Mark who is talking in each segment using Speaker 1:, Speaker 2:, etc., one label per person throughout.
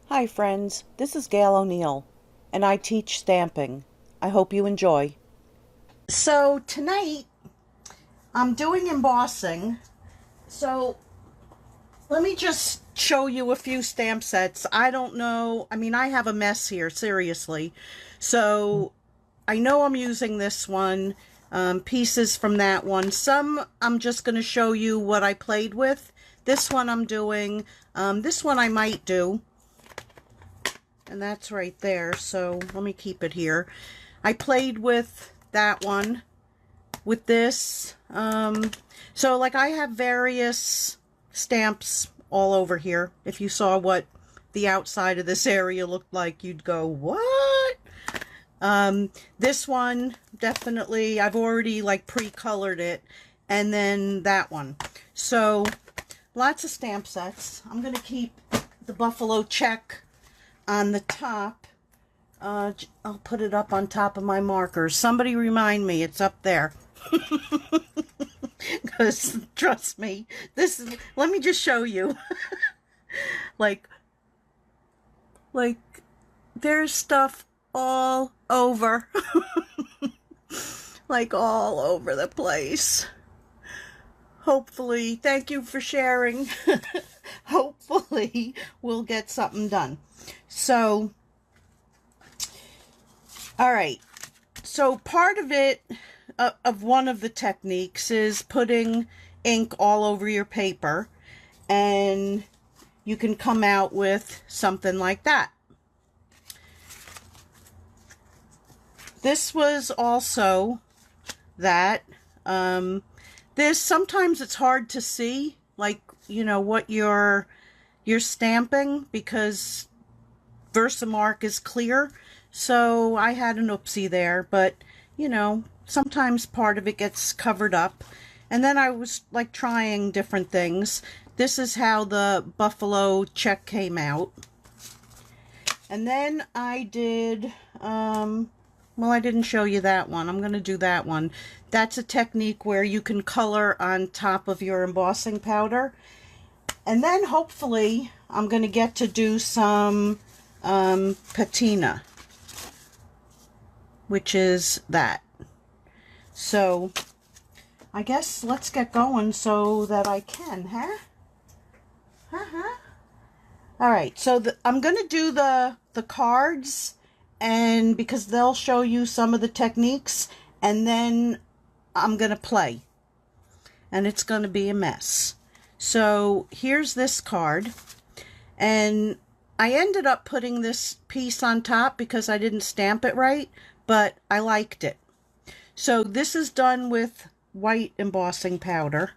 Speaker 1: Hi friends, this is Gail O'Neill, and I teach stamping. I hope you enjoy.
Speaker 2: So tonight I'm doing embossing. So let me just show you a few stamp sets. I don't know. I mean, I have a mess here, seriously. So I know I'm using this one, pieces from that one. Some I'm just going to show you what I played with. This one I'm doing. This one I might do. And that's right there. So let me keep it here. I played with that one. With this, so like I have various stamps all over here. If you saw what the outside of this area looked like, you'd go, what? This one, definitely, I've already like pre-colored it, and then that one. So lots of stamp sets. I'm gonna keep the buffalo check on the top. I'll put it up on top of my markers. Somebody remind me, it's up there. Because trust me, this is, let me just show you. like there's stuff all over. Like all over the place. Hopefully, thank you for sharing. Hopefully we'll get something done. So all right, so part of it, of one of the techniques, is putting ink all over your paper, and you can come out with something like that. This was also that. This, sometimes it's hard to see, like, you know, what you're stamping, because Versamark is clear. So I had an oopsie there, but you know, sometimes part of it gets covered up. And then I was like trying different things. This is how the buffalo check came out. And then I did, well, I didn't show you that one. I'm going to do that one. That's a technique where you can color on top of your embossing powder. And then hopefully I'm going to get to do some patina, which is that. So I guess let's get going so that I can, huh? All right, so I'm going to do the cards, and because they'll show you some of the techniques, and then I'm going to play, and it's going to be a mess. So here's this card, and I ended up putting this piece on top because I didn't stamp it right, but I liked it. So this is done with white embossing powder.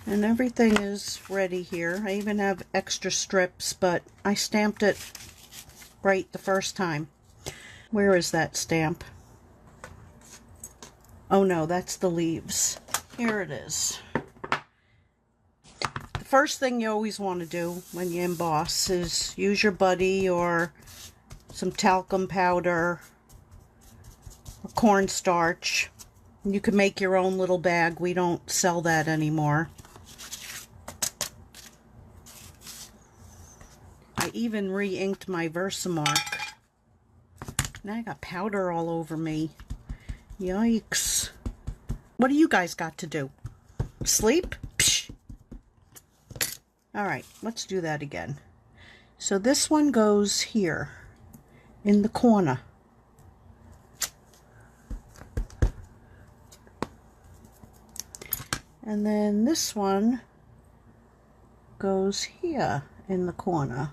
Speaker 2: And everything is ready here. I even have extra strips, but I stamped it right the first time. Where is that stamp? Oh no, that's the leaves. Here it is. The first thing you always want to do when you emboss is use your buddy or some talcum powder or cornstarch. You can make your own little bag. We don't sell that anymore. I even re-inked my Versamark. Now I got powder all over me. Yikes. What do you guys got to do? Sleep? Psh. All right, let's do that again. So this one goes here in the corner. And then this one goes here in the corner.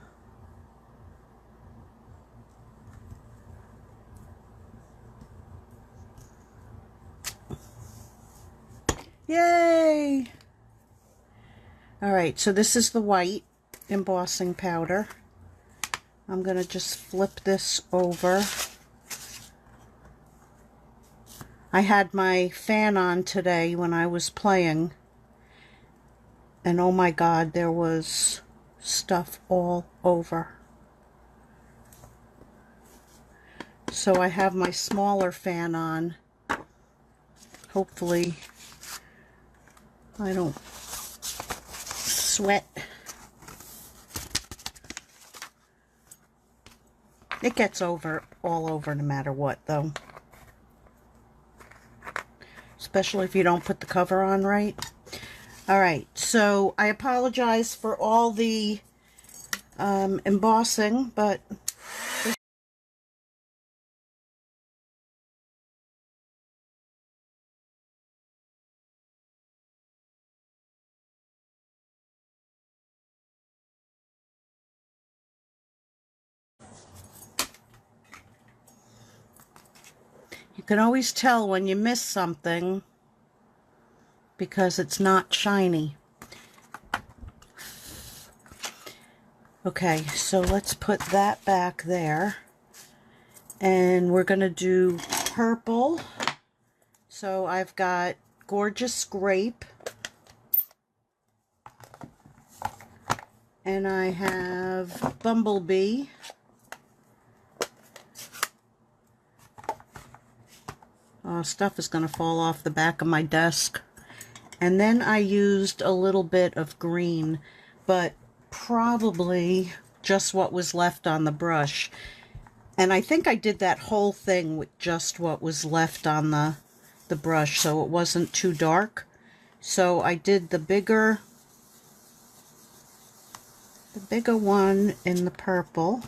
Speaker 2: Yay! All right, so this is the white embossing powder. I'm going to just flip this over. I had my fan on today when I was playing, and oh my God, there was stuff all over. So I have my smaller fan on. Hopefully I don't sweat. It gets over all over no matter what, though. Especially if you don't put the cover on right. Alright, so I apologize for all the embossing, but you can always tell when you miss something because it's not shiny. Okay, so let's put that back there. And we're going to do purple. So I've got Gorgeous Grape. And I have Bumblebee. Stuff is going to fall off the back of my desk. And then I used a little bit of green, but probably just what was left on the brush. And I think I did that whole thing with just what was left on the brush, so it wasn't too dark. So I did the bigger one in the purple.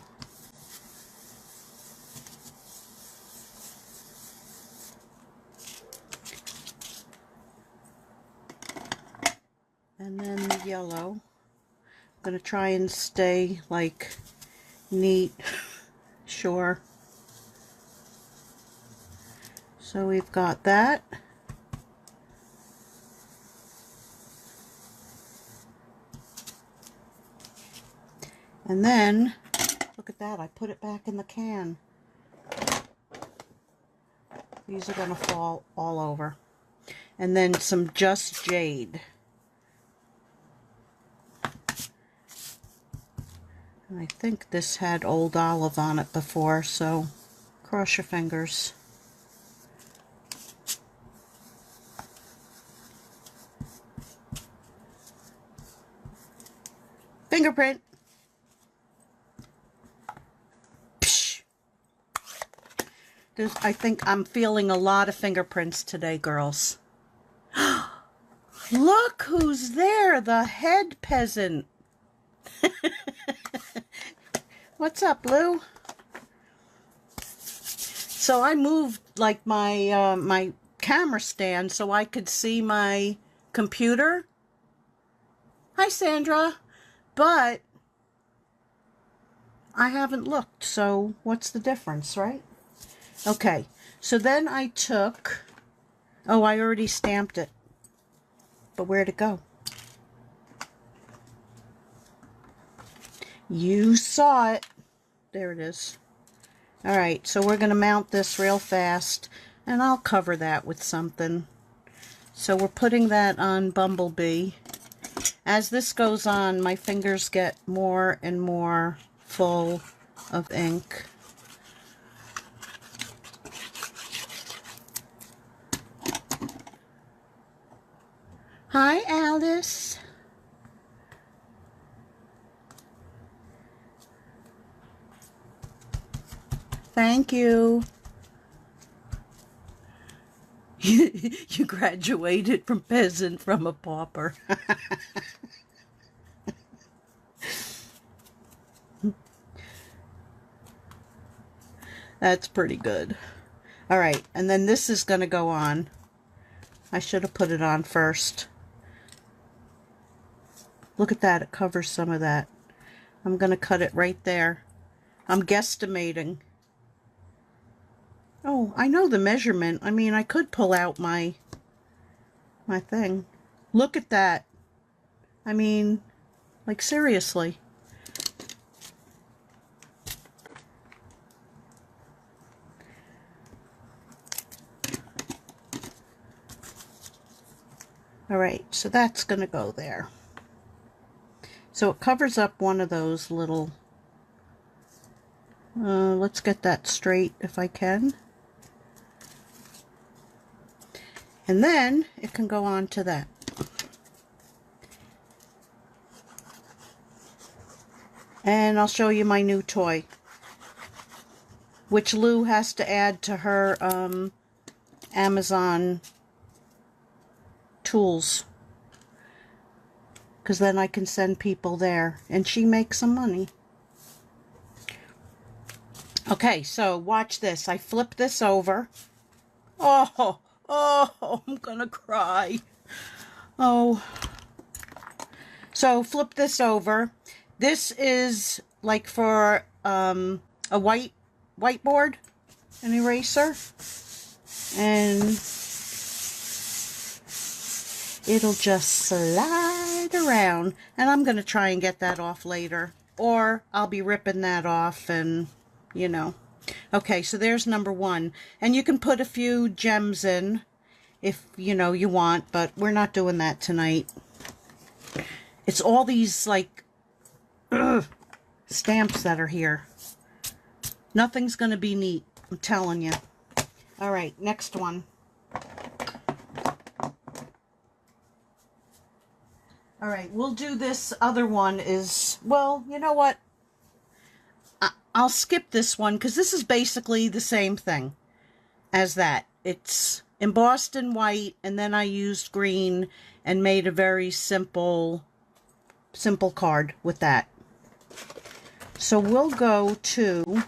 Speaker 2: And then the yellow. I'm going to try and stay like neat. Sure. So we've got that. And then, look at that, I put it back in the can. These are going to fall all over. And then some Just Jade. And I think this had Old Olive on it before, so cross your fingers. Fingerprint. Psh. I think I'm feeling a lot of fingerprints today, girls. Look who's there, the head peasant. What's up, Lou? So I moved like my my camera stand so I could see my computer. Hi, Sandra. But I haven't looked, so what's the difference, right? Okay, so then I took, oh, I already stamped it, but where'd it go? You saw it. There it is. All right, so we're going to mount this real fast, and I'll cover that with something. So we're putting that on Bumblebee. As this goes on, my fingers get more and more full of ink. Hi, Alice. Thank you. You graduated from peasant from a pauper. That's pretty good. All right, and then this is going to go on. I should have put it on first. Look at that, it covers some of that. I'm going to cut it right there. I'm guesstimating. Oh, I know the measurement. I mean, I could pull out my thing. Look at that. I mean, like seriously. All right, so that's going to go there. So it covers up one of those little, let's get that straight if I can. And then it can go on to that. And I'll show you my new toy. which Lou has to add to her Amazon tools, because then I can send people there and she makes some money. Okay, so watch this. I flip this over. Oh, I'm gonna cry. Oh. So flip this over. This is like for a whiteboard, an eraser, and it'll just slide around. And I'm gonna try and get that off later, or I'll be ripping that off and, you know. Okay, so there's number one. And you can put a few gems in if, you know, you want, but we're not doing that tonight. It's all these, like, stamps that are here. Nothing's going to be neat, I'm telling you. All right, next one. All right, we'll do this other one is, well, you know what? I'll skip this one because this is basically the same thing as that. It's embossed in white, and then I used green and made a very simple card with that. So we'll go to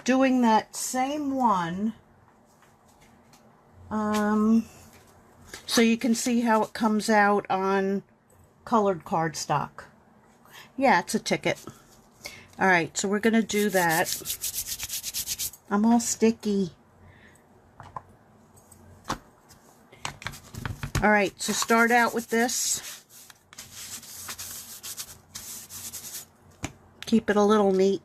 Speaker 2: doing that same one. So you can see how it comes out on colored cardstock. Yeah, it's a ticket. All right, so we're going to do that. I'm all sticky. All right, so start out with this. Keep it a little neat.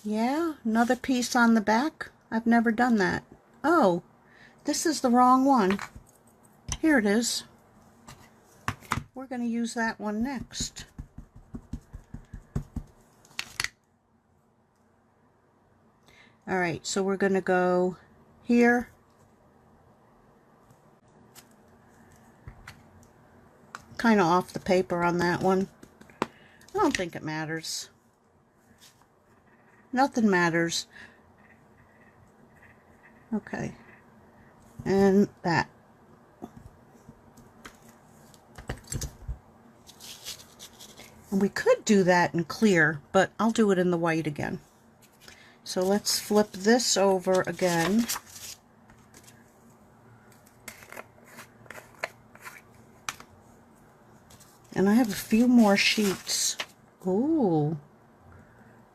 Speaker 2: Yeah, another piece on the back. I've never done that. Oh, this is the wrong one. Here it is. We're going to use that one next. All right, so we're going to go here. Kind of off the paper on that one. I don't think it matters. Nothing matters. Okay. And that. And we could do that in clear, but I'll do it in the white again. So let's flip this over again. And I have a few more sheets. Ooh,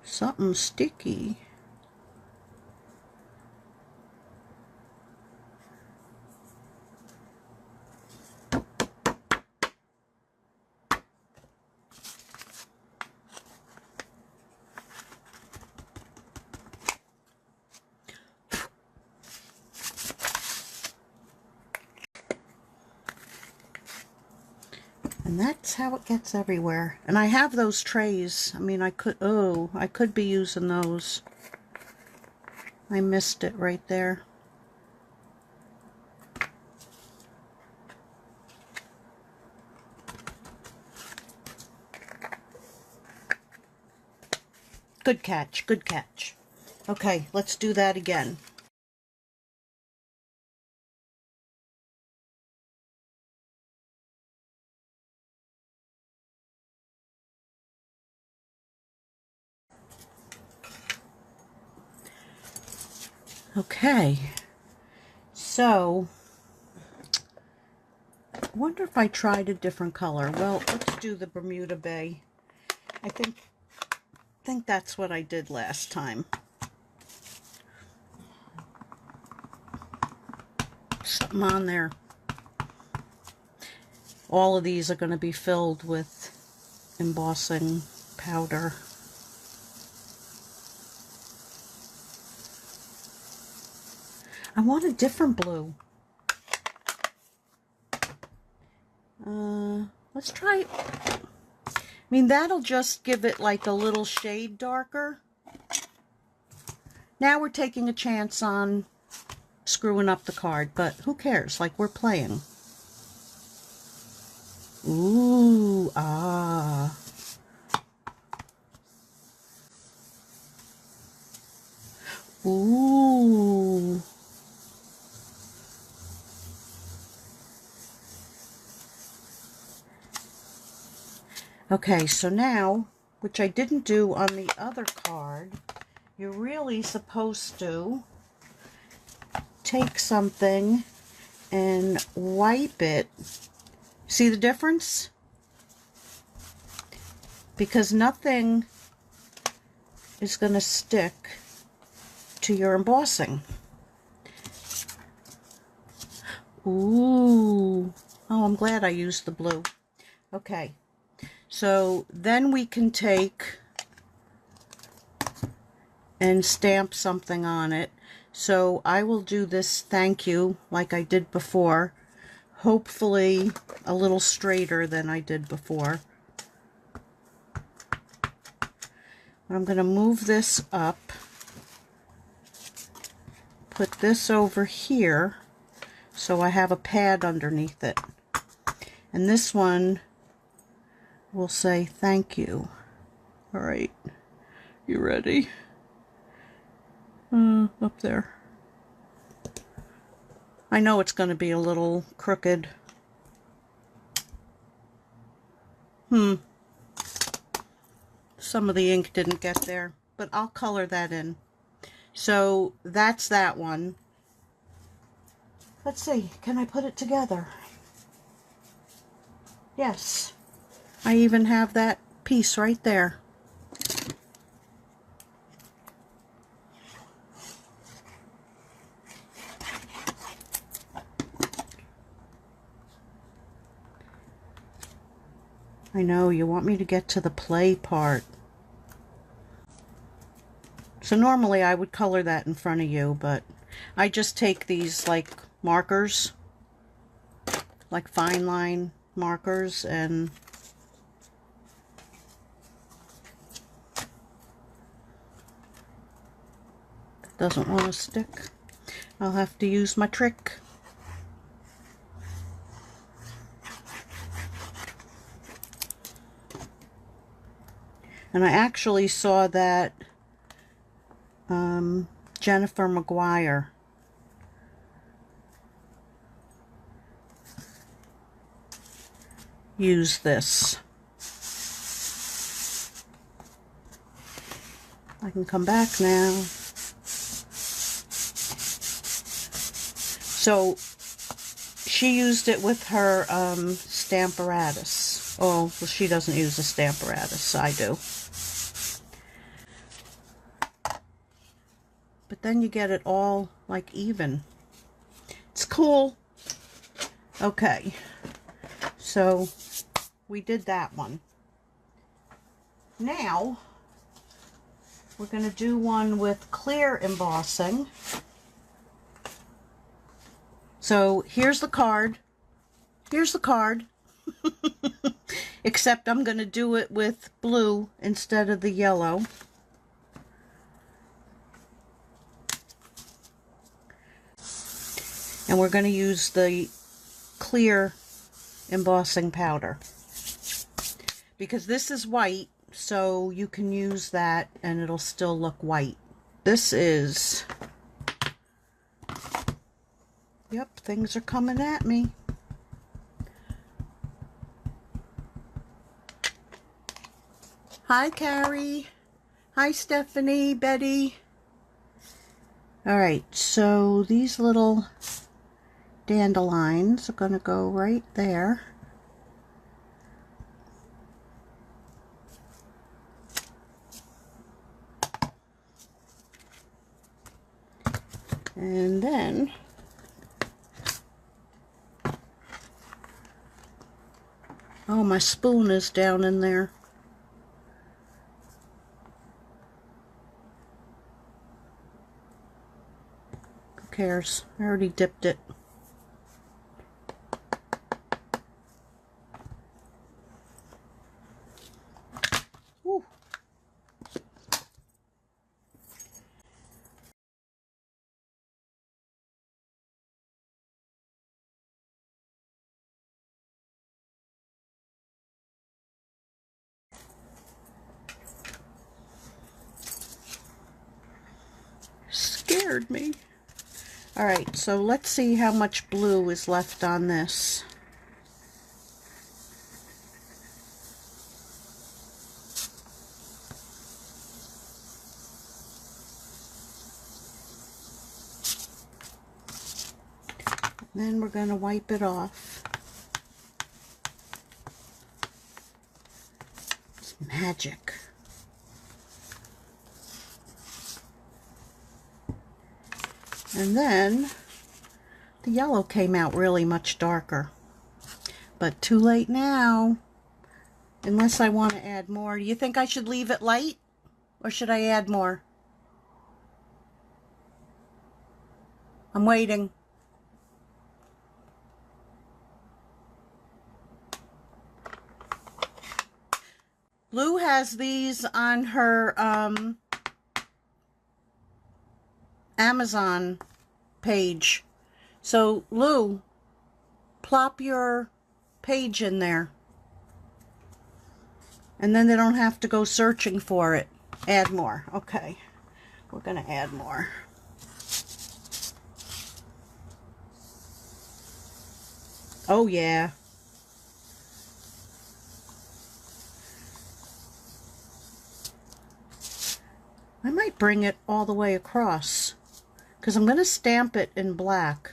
Speaker 2: something sticky. And that's how it gets everywhere. And I have those trays. I mean, I could be using those. I missed it right there. Good catch, good catch. Okay, let's do that again. Okay, so I wonder if I tried a different color. Well, let's do the Bermuda Bay. I think that's what I did last time. Something on there. All of these are going to be filled with embossing powder. I want a different blue. Let's try. I mean, that'll just give it like a little shade darker. Now we're taking a chance on screwing up the card, but who cares? Like, we're playing. Ooh, ah. Ooh. Okay, so now, which I didn't do on the other card, you're really supposed to take something and wipe it. See the difference? Because nothing is going to stick to your embossing. Ooh. Oh, I'm glad I used the blue. Okay. So then we can take and stamp something on it. So I will do this thank you like I did before. Hopefully a little straighter than I did before. I'm going to move this up. Put this over here so I have a pad underneath it. And this one will say thank you. All right, you ready? Up there. I know it's going to be a little crooked. Some of the ink didn't get there, but I'll color that in. So that's that one. Let's see, can I put it together? Yes. I even have that piece right there. I know, you want me to get to the play part. So normally I would color that in front of you, but I just take these like markers, like fine line markers, and it doesn't want to stick. I'll have to use my trick. And I actually saw that Jennifer McGuire used this. I can come back now. So she used it with her Stamparatus. Oh, well, she doesn't use a Stamparatus. I do. But then you get it all like even. It's cool. Okay. So we did that one. Now we're going to do one with clear embossing. So here's the card. Here's the card. Except I'm going to do it with blue instead of the yellow. And we're going to use the clear embossing powder. Because this is white, so you can use that and it'll still look white. This is... Yep, things are coming at me. Hi, Carrie. Hi, Stephanie, Betty. Alright, so these little dandelions are going to go right there. And then oh, my spoon is down in there. Who cares? I already dipped it. scared me. All right, so let's see how much blue is left on this. Then we're going to wipe it off. It's magic. And then the yellow came out really much darker. But too late now. Unless I want to add more. Do you think I should leave it light? Or should I add more? I'm waiting. Lou has these on her Amazon page. So, Lou, plop your page in there. And then they don't have to go searching for it. Add more. Okay. We're going to add more. Oh, yeah. I might bring it all the way across because I'm going to stamp it in black.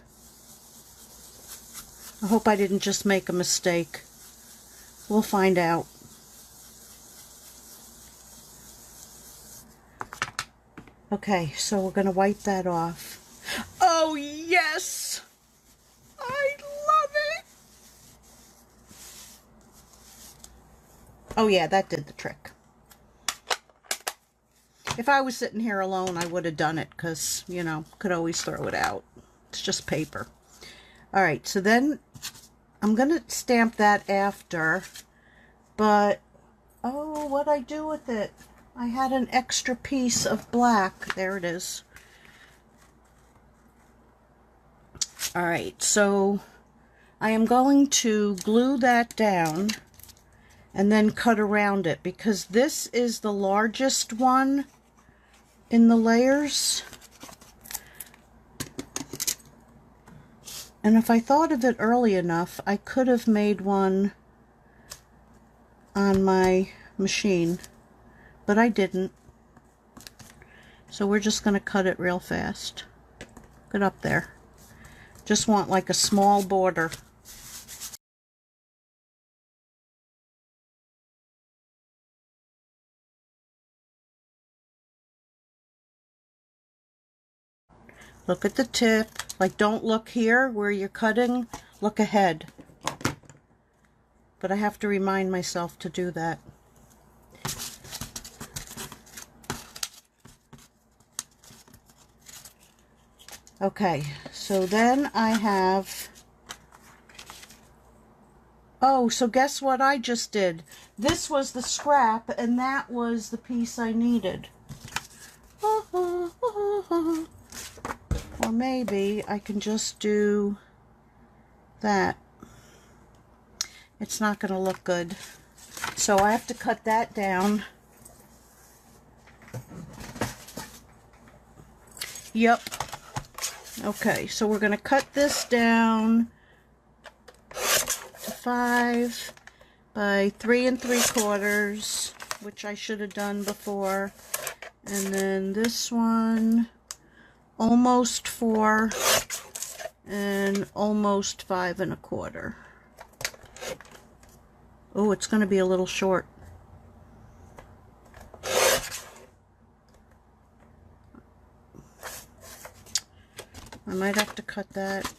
Speaker 2: I hope I didn't just make a mistake. We'll find out. Okay, so we're going to wipe that off. Oh, yes! I love it! Oh, yeah, that did the trick. If I was sitting here alone, I would have done it because, you know, could always throw it out. It's just paper. All right, so then I'm going to stamp that after, but, oh, what'd I do with it? I had an extra piece of black. There it is. All right, so I am going to glue that down and then cut around it because this is the largest one in the layers. And if I thought of it early enough, I could have made one on my machine, but I didn't. So we're just going to cut it real fast. Get up there. Just want like a small border. Look at the tip. Like, don't look here where you're cutting. Look ahead. But I have to remind myself to do that. Okay, so then I have... Oh, so guess what I just did? This was the scrap, and that was the piece I needed. Or maybe I can just do that. It's not going to look good. So I have to cut that down. Yep. Okay, so we're going to cut this down to 5 by 3 3/4, which I should have done before. And then this one, almost 4 and almost 5 1/4. Oh, it's going to be a little short. I might have to cut that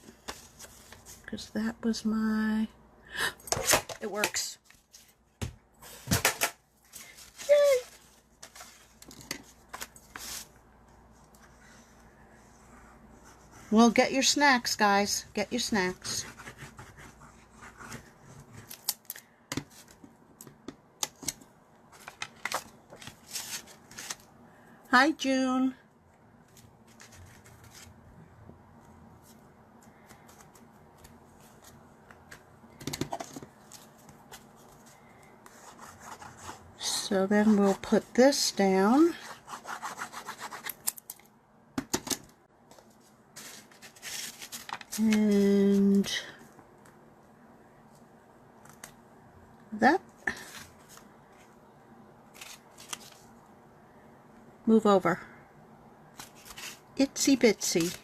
Speaker 2: because that was my... It works. Yay! Well, get your snacks, guys. Get your snacks. Hi, June. So then we'll put this down. And that. Move over. Itsy bitsy.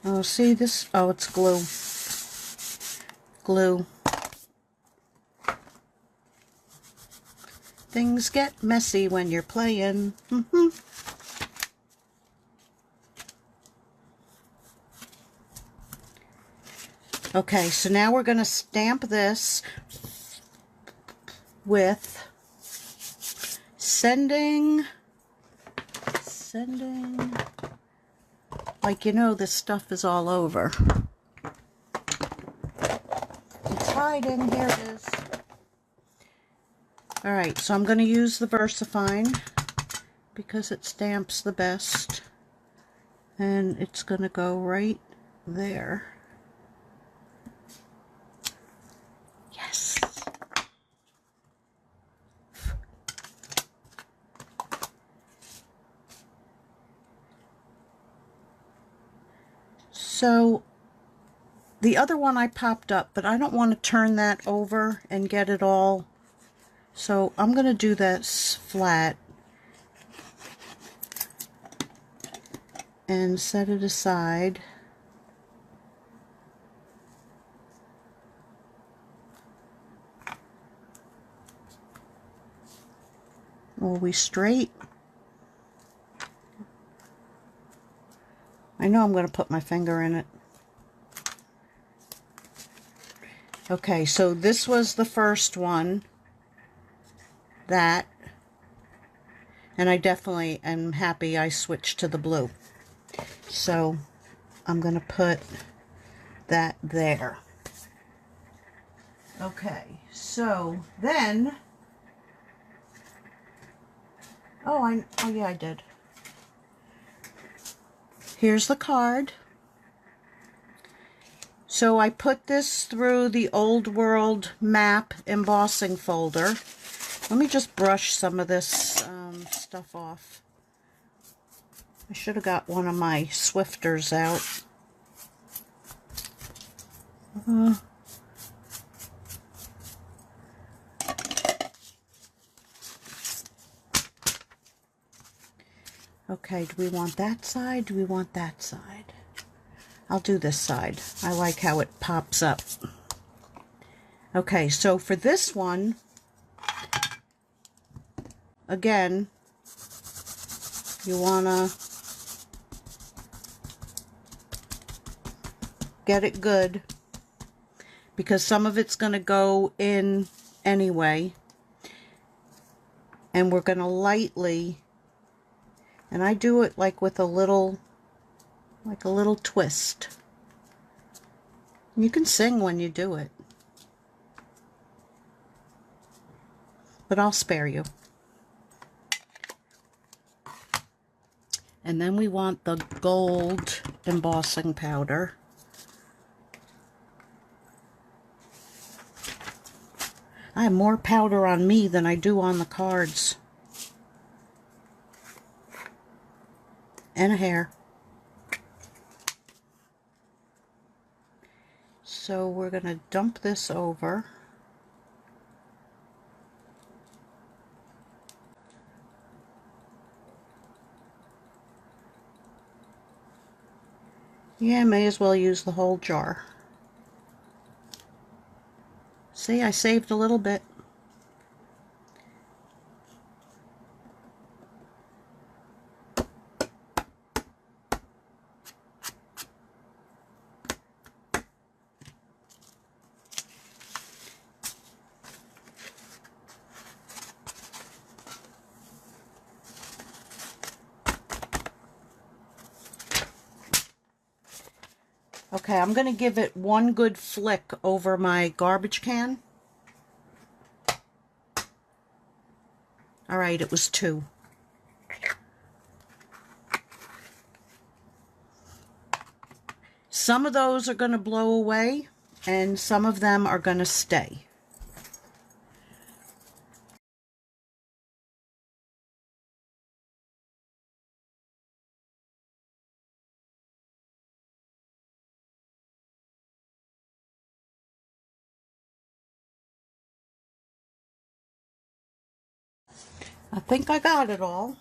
Speaker 2: Oh, see this? Oh, it's glue. Glue. Things get messy when you're playing. Okay, so now we're going to stamp this with sending, like, you know, this stuff is all over. It's hiding. Here it is. Alright, so I'm going to use the VersaFine because it stamps the best. And it's going to go right there. Yes! So the other one I popped up, but I don't want to turn that over and get it all. So I'm going to do this flat and set it aside. Are we straight? I know I'm going to put my finger in it. Okay, so this was the first one. That. And I definitely am happy I switched to the blue. So I'm going to put that there. Okay, so then... Oh yeah, I did. Here's the card. So I put this through the Old World Map embossing folder. Let me just brush some of this stuff off. I should have got one of my Swifters out. Okay, do we want that side? Do we want that side? I'll do this side. I like how it pops up. Okay, so for this one, again, you want to get it good because some of it's going to go in anyway. And we're going to lightly, and I do it like with a little twist. You can sing when you do it, but I'll spare you. And then we want the gold embossing powder. I have more powder on me than I do on the cards. And a hair. So we're going to dump this over. Yeah, may as well use the whole jar. See, I saved a little bit. Okay, I'm going to give it one good flick over my garbage can. All right, it was 2. Some of those are going to blow away, and some of them are going to stay. I think I got it all.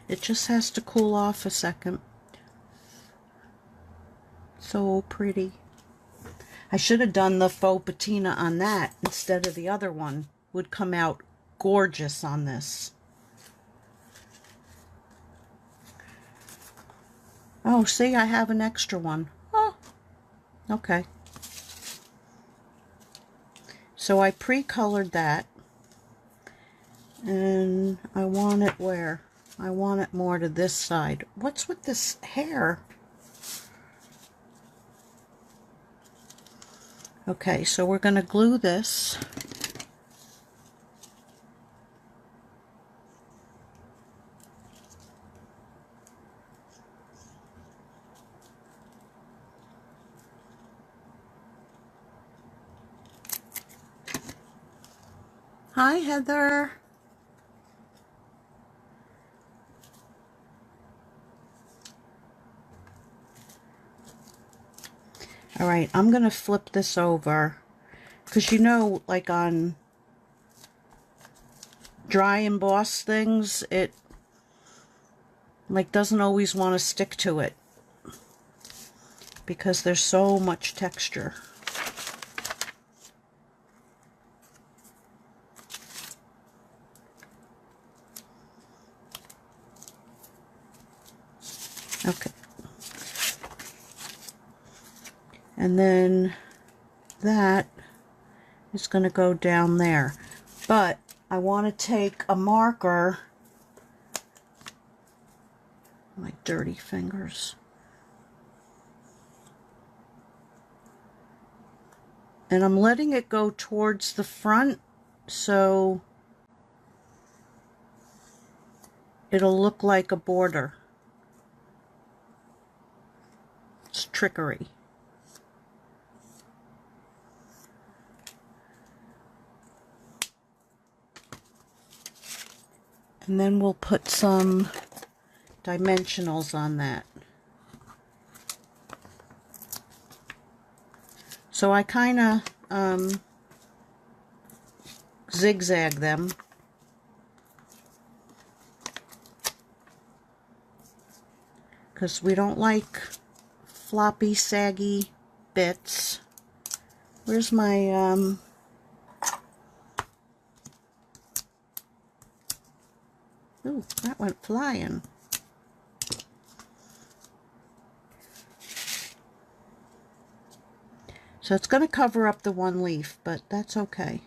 Speaker 2: It just has to cool off a second. So pretty. I should have done the faux patina on that instead of the other one. Would come out gorgeous on this. Oh, see, I have an extra one. Oh, okay. So I pre-colored that. And I want it where? I want it more to this side. What's with this hair? Okay, so we're going to glue this. Hi, Heather. All right, I'm going to flip this over because you know, like on dry emboss things, it like doesn't always want to stick to it because there's so much texture. Okay. And then that is going to go down there. But I want to take a marker, my dirty fingers, and I'm letting it go towards the front so it'll look like a border. It's trickery. And then we'll put some dimensionals on that. So I kind of zigzag them. Because we don't like floppy, saggy bits. Where's my ooh, that went flying. So it's going to cover up the one leaf, but that's okay.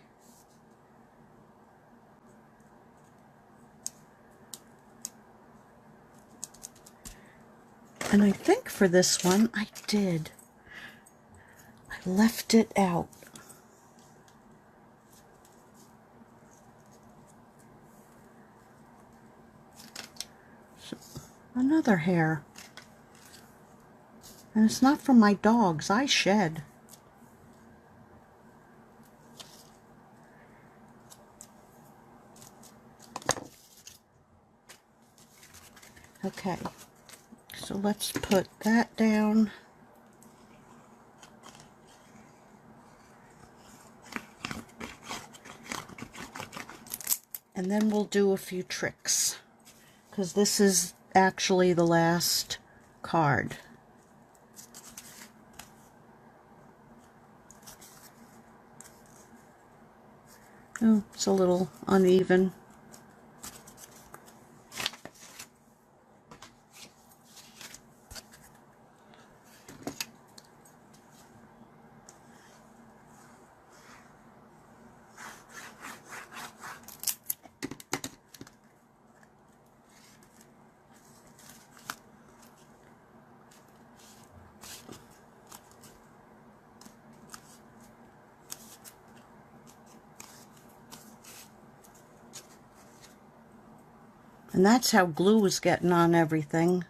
Speaker 2: And I think for this one, I did. I left it out. Another hair. And it's not from my dogs. I shed. Okay. So let's put that down. And then we'll do a few tricks, because this is actually the last card. Oh, it's a little uneven. And that's how glue is getting on everything,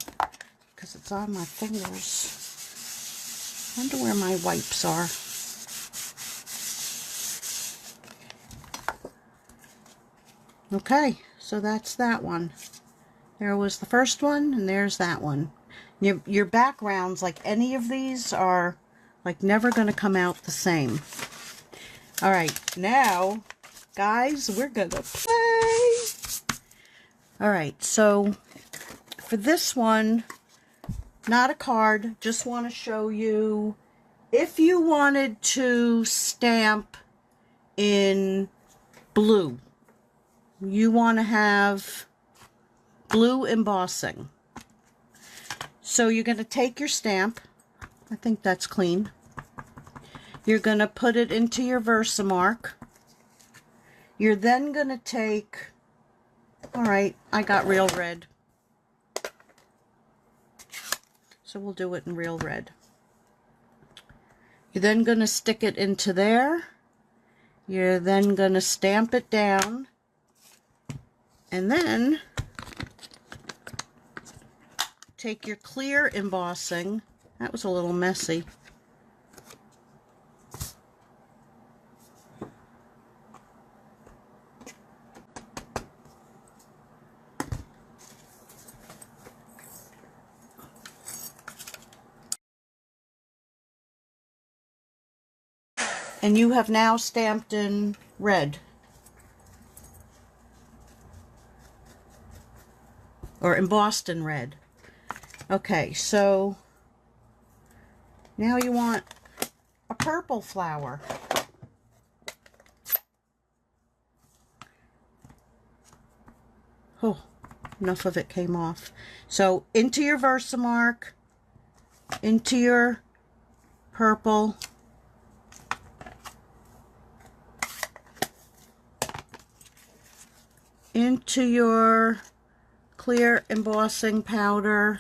Speaker 2: because it's on my fingers. I wonder where my wipes are. Okay, so that's that one. There was the first one, and there's that one. Your backgrounds, like any of these, are like never going to come out the same. All right, now, guys, we're going to play. All right, so for this one, not a card, just want to show you if you wanted to stamp in blue, you want to have blue embossing. So you're going to take your stamp, I think that's clean. You're going to put it into your Versamark. You're then going to take, all right, I got real red. So we'll do it in real red. You're then going to stick it into there. You're then going to stamp it down. And then take your clear embossing. That was a little messy. And you have now stamped in red. Or embossed in red. Okay, so now you want a purple flower. Oh, enough of it came off. So into your Versamark, into your purple, into your clear embossing powder,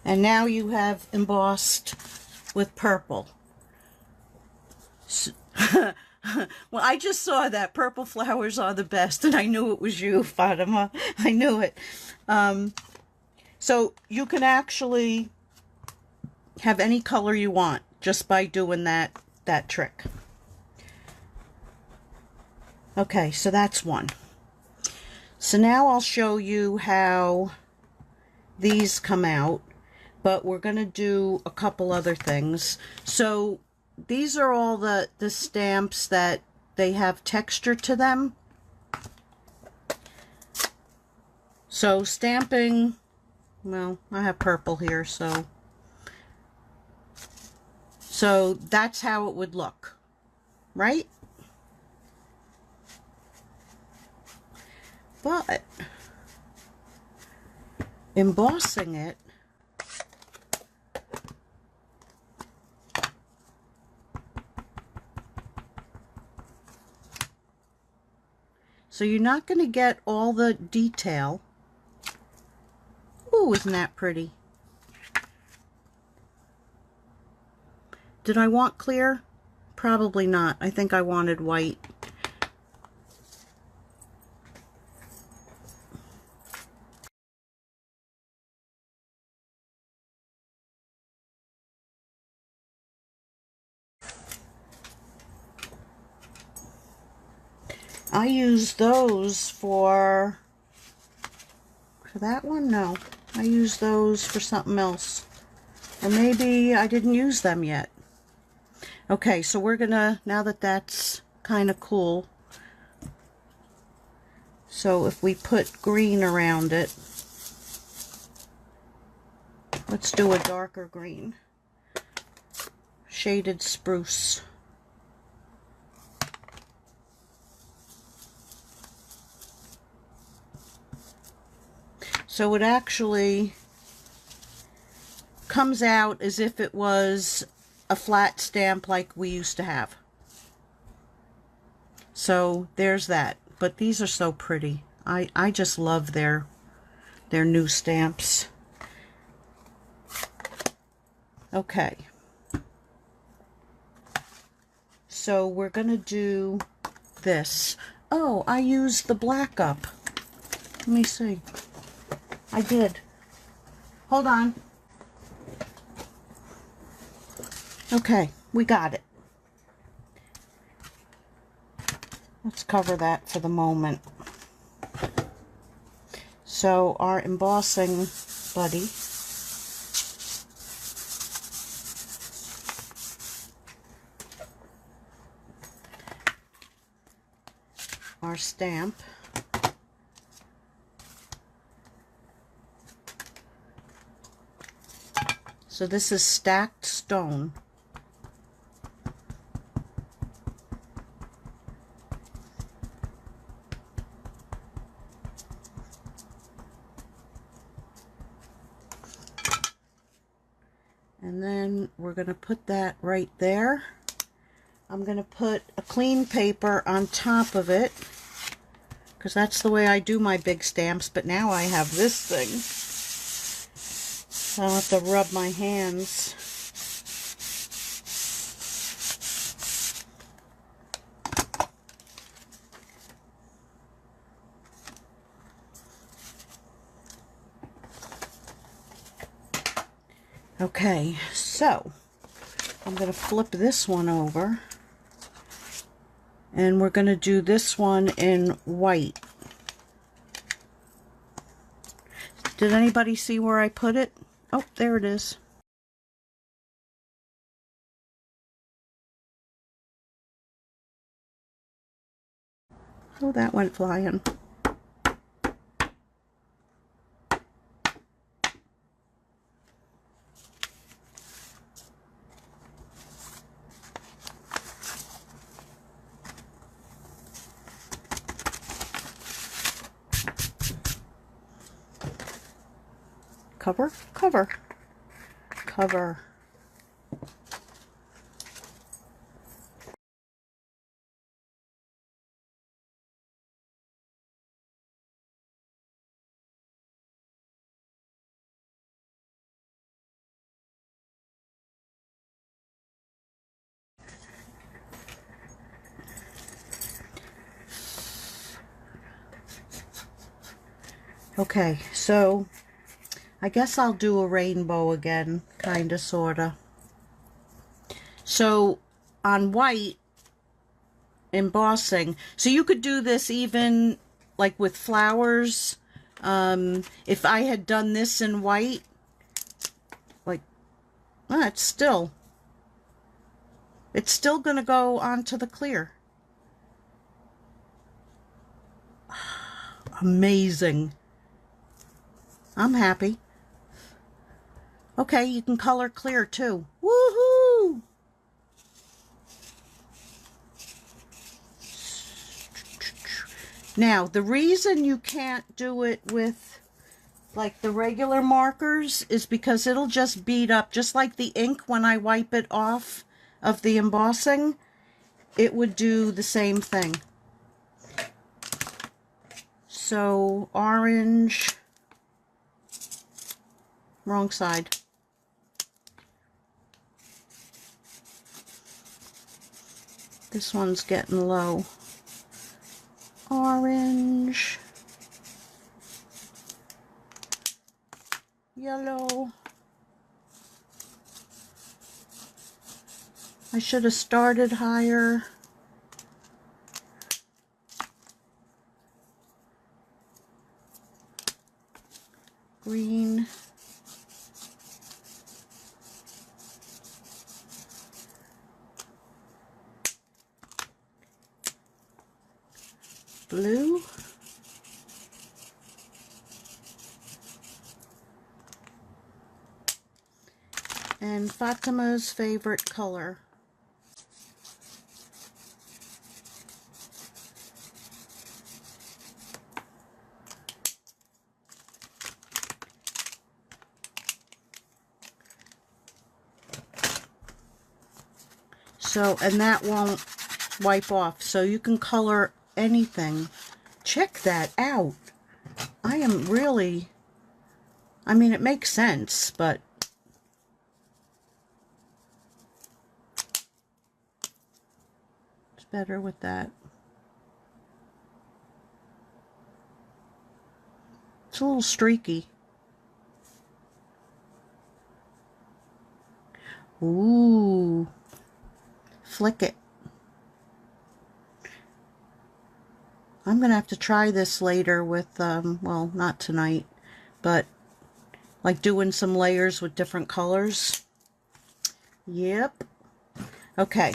Speaker 2: and now you have embossed with purple. Well, I just saw that purple flowers are the best, and I knew it was you, Fatima. I knew it. So you can actually have any color you want just by doing that trick. Okay, so that's one. So now I'll show you how these come out, but we're going to do a couple other things. So these are all the stamps that they have texture to them. So stamping, well, I have purple here, so that's how it would look, right? But embossing it, so you're not going to get all the detail. Ooh, isn't that pretty? Did I want clear? Probably not. I think I wanted white. I use those for that one? No. I use those for something else. Or maybe I didn't use them yet. Okay, so we're gonna, now that that's kind of cool, so if we put green around it, let's do a darker green. Shaded spruce. So it actually comes out as if it was a flat stamp like we used to have. So there's that. But these are so pretty. I just love their new stamps. Okay. So we're gonna do this. Oh, I used the black up. Let me see. I did. Hold on. Okay, we got it. Let's cover that for the moment. So our embossing buddy, our stamp. So this is stacked stone. And then we're going to put that right there. I'm going to put a clean paper on top of it, because that's the way I do my big stamps, but now I have this thing. So I don't have to rub my hands. Okay, so I'm going to flip this one over, and we're going to do this one in white. Did anybody see where I put it? Oh, there it is. Oh, that went flying. Cover, cover, cover. Okay, so I guess I'll do a rainbow again, kinda, sorta. So on white embossing, so you could do this even like with flowers. If I had done this in white, like, it's still gonna go onto the clear. Amazing. I'm happy. Okay, you can color clear too. Woohoo! Now, the reason you can't do it with like the regular markers is because it'll just bead up, just like the ink when I wipe it off of the embossing, it would do the same thing. So, orange, wrong side. This one's getting low. Orange, yellow. I should have started higher. Green. Blue. And Fatima's favorite color. So, and that won't wipe off, so you can color anything. Check that out. I am really, I mean, it makes sense, but it's better with that. It's a little streaky. Ooh. Flick it. I'm going to have to try this later with, well, not tonight, but like doing some layers with different colors. Yep. Okay.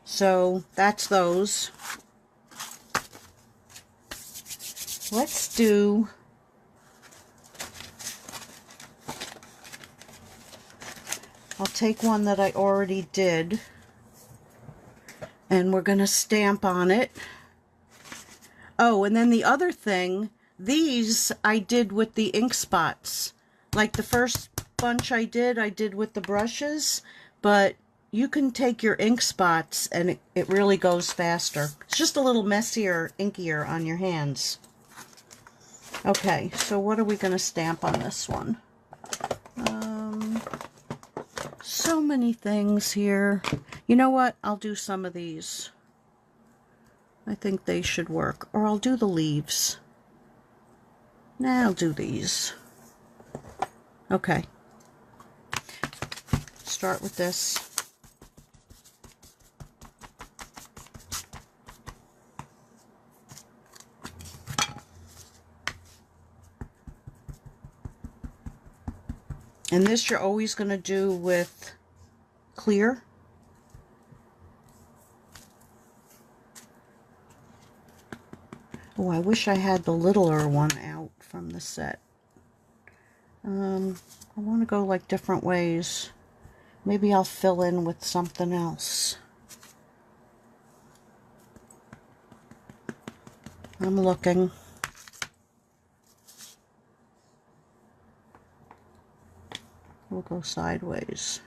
Speaker 2: So that's those. let's do I'll take one that I already did, and we're going to stamp on it. Oh, and then the other thing, these I did with the ink spots. Like the first bunch I did with the brushes, but you can take your ink spots and it really goes faster. It's just a little messier, inkier on your hands. Okay, so what are we going to stamp on this one? So many things here. You know what? I'll do some of these. I think they should work. Or I'll do the leaves. Nah, I'll do these. Okay. Start with this. And this you're always going to do with clear. Oh, I wish I had the littler one out from the set. I want to go like different ways. Maybe I'll fill in with something else. I'm looking. We'll go sideways.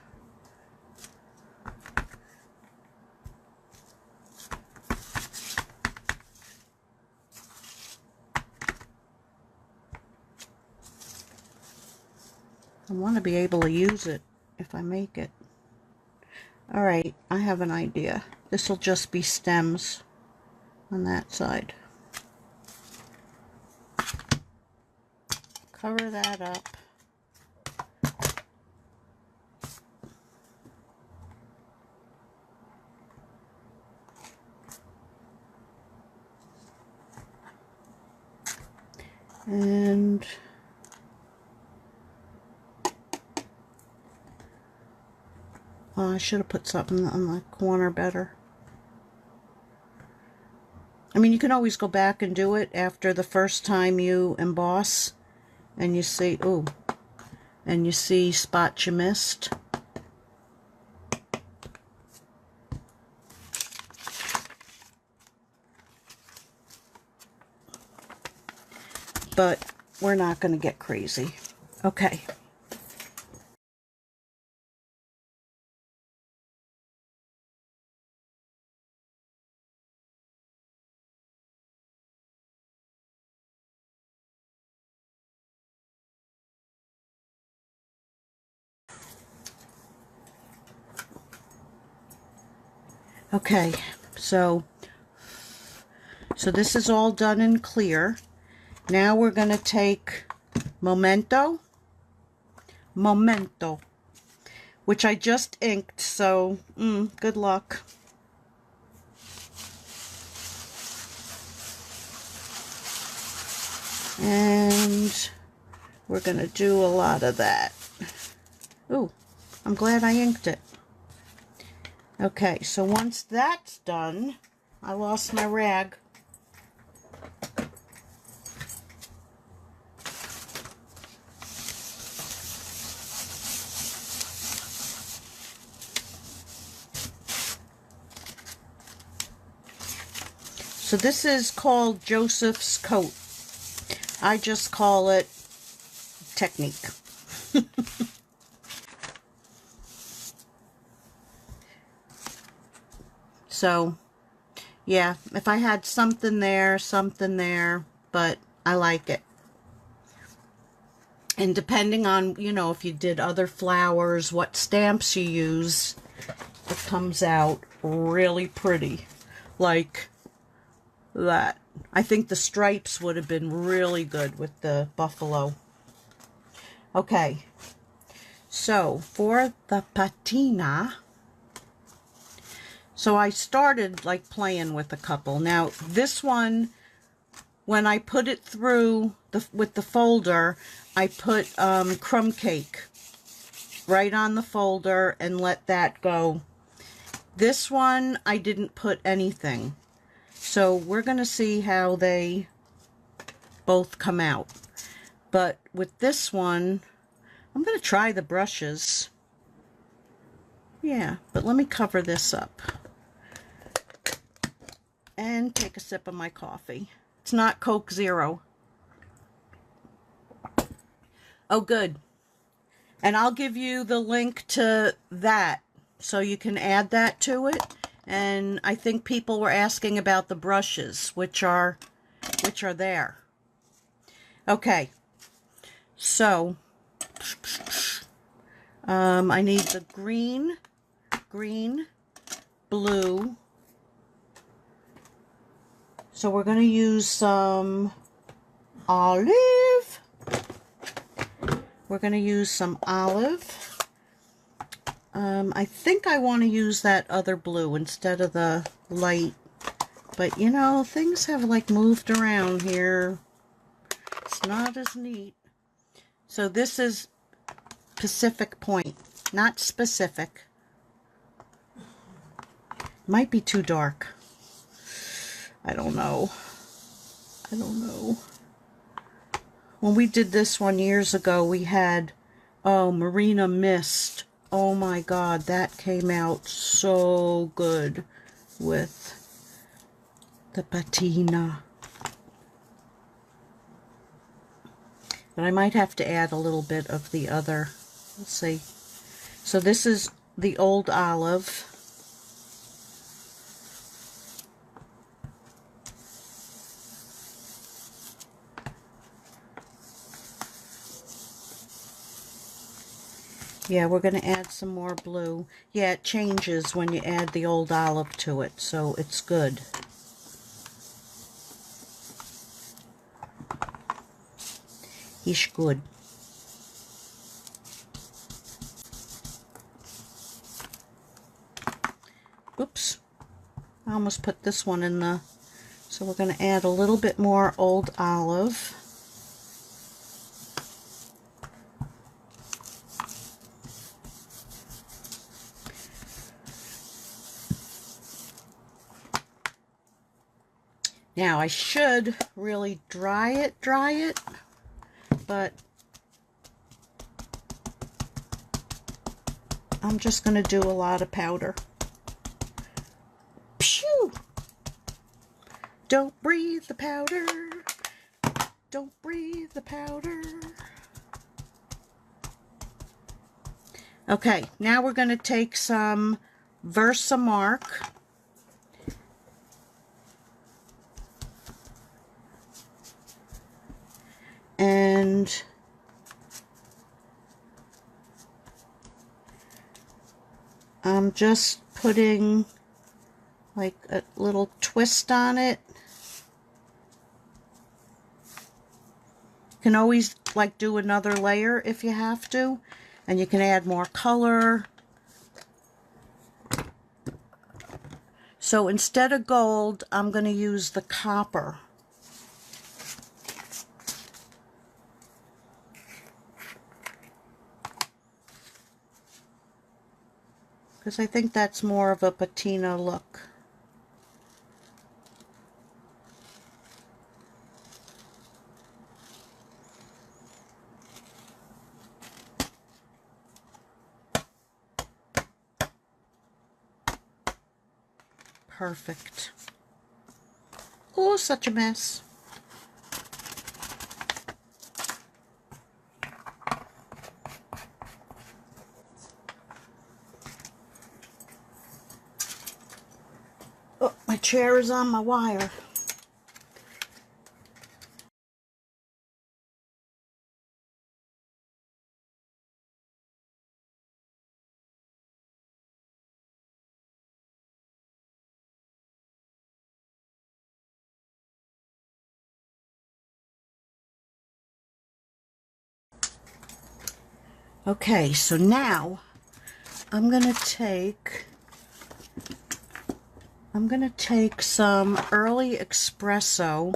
Speaker 2: I want to be able to use it if I make it. Alright, I have an idea. This will just be stems on that side. Cover that up. And I should have put something on the corner better. I mean, you can always go back and do it after the first time you emboss and you see, ooh, and you see spots you missed. But we're not going to get crazy. Okay. Okay, so this is all done in clear. Now we're going to take Memento, which I just inked, so good luck. And we're going to do a lot of that. Ooh, I'm glad I inked it. Okay, so once that's done, I lost my rag. So this is called Joseph's coat. I just call it Technique. So, yeah, if I had something there, but I like it. And depending on, you know, if you did other flowers, what stamps you use, it comes out really pretty. Like that. I think the stripes would have been really good with the buffalo. Okay, so for the patina, so I started like playing with a couple. Now this one, when I put it through with the folder, I put crumb cake right on the folder and let that go. This one I didn't put anything. So we're going to see how they both come out. But with this one, I'm going to try the brushes. Yeah, but let me cover this up and take a sip of my coffee. It's not Coke Zero. Oh, good. And I'll give you the link to that so you can add that to it. And I think people were asking about the brushes, which are there. Okay. So I need the green, blue. So we're going to use some olive. We're going to use some olive. I think I want to use that other blue instead of the light. But you know, things have like moved around here. It's not as neat. So this is Pacific Point, not specific. Might be too dark. I don't know. I don't know. When we did this one years ago, we had, oh, Marina Mist. Oh my God, that came out so good with the patina. But I might have to add a little bit of the other. Let's see. So this is the old olive. Yeah, we're going to add some more blue. Yeah, it changes when you add the old olive to it, so it's good. It's good. Oops. I almost put this one in the... So we're going to add a little bit more old olive. Now I should really dry it, but I'm just going to do a lot of powder. Phew! Don't breathe the powder. Don't breathe the powder. Okay, now we're going to take some Versamark. And I'm just putting like a little twist on it. You can always like do another layer if you have to, and you can add more color. So instead of gold, I'm going to use the copper. Because I think that's more of a patina look. Perfect. Oh, such a mess. Oh, my chair is on my wire. Okay, so now I'm gonna take some early espresso,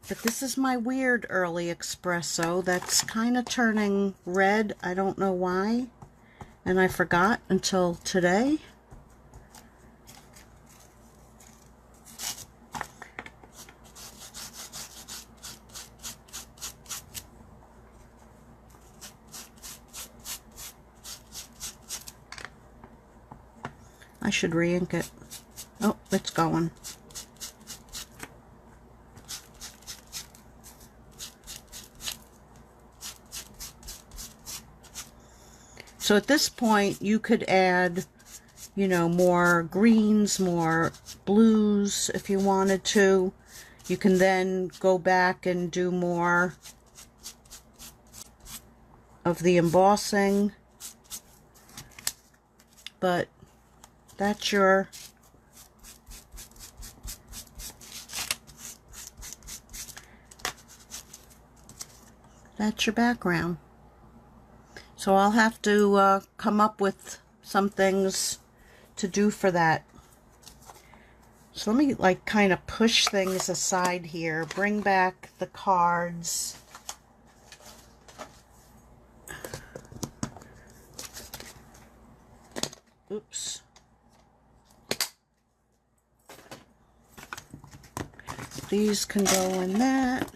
Speaker 2: but this is my weird early espresso that's kind of turning red. I don't know why, and I forgot until today. I should re-ink it. Oh, it's going. So at this point, you could add, you know, more greens, more blues if you wanted to. You can then go back and do more of the embossing. But that's your background. So I'll have to come up with some things to do for that. So let me like kind of push things aside here, bring back the cards. Oops. These can go in that.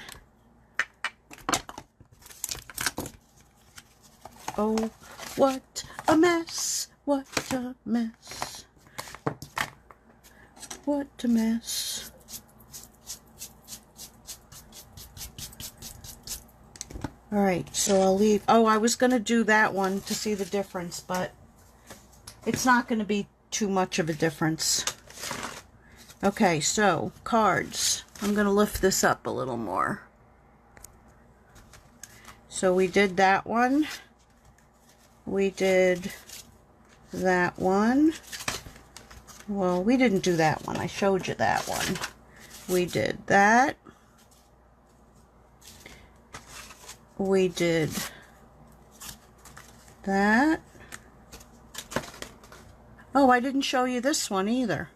Speaker 2: Oh, what a mess, what a mess, what a mess. All right, so I'll leave. Oh, I was going to do that one to see the difference, but it's not going to be too much of a difference. Okay, so cards. I'm going to lift this up a little more. So we did that one. We did that one. Well, we didn't do that one. I showed you that one. We did that. We did that. Oh, I didn't show you this one either.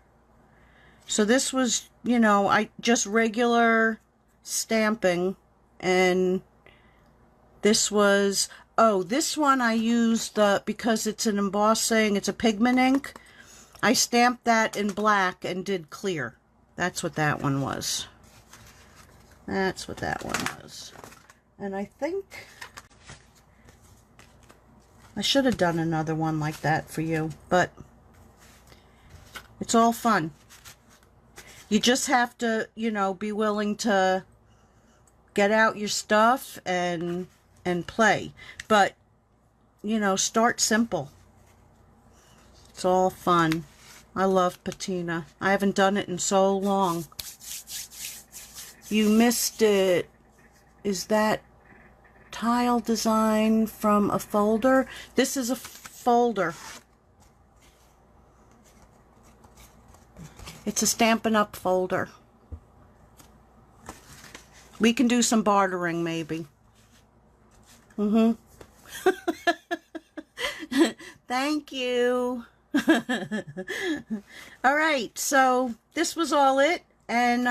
Speaker 2: So this was, you know, I just regular stamping, and this was, oh, this one I used because it's an embossing, it's a pigment ink. I stamped that in black and did clear. That's what that one was. That's what that one was. And I think I should have done another one like that for you, but it's all fun. You just have to, you know, be willing to get out your stuff and play. But, you know, start simple. It's all fun. I love patina. I haven't done it in so long. You missed it. Is that tile design from a folder? This is a folder. It's a Stampin' Up folder. We can do some bartering maybe. Thank you. All right, so this was all it, and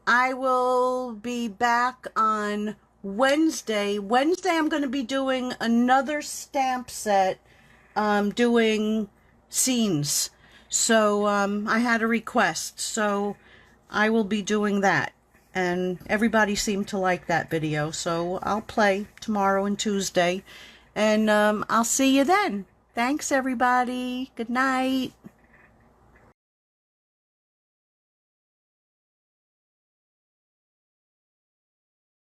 Speaker 2: I will be back on Wednesday. Wednesday I'm going to be doing another stamp set, doing scenes. So I had a request, so I will be doing that. And everybody seemed to like that video, so I'll play tomorrow and Tuesday. And I'll see you then. Thanks, everybody. Good night.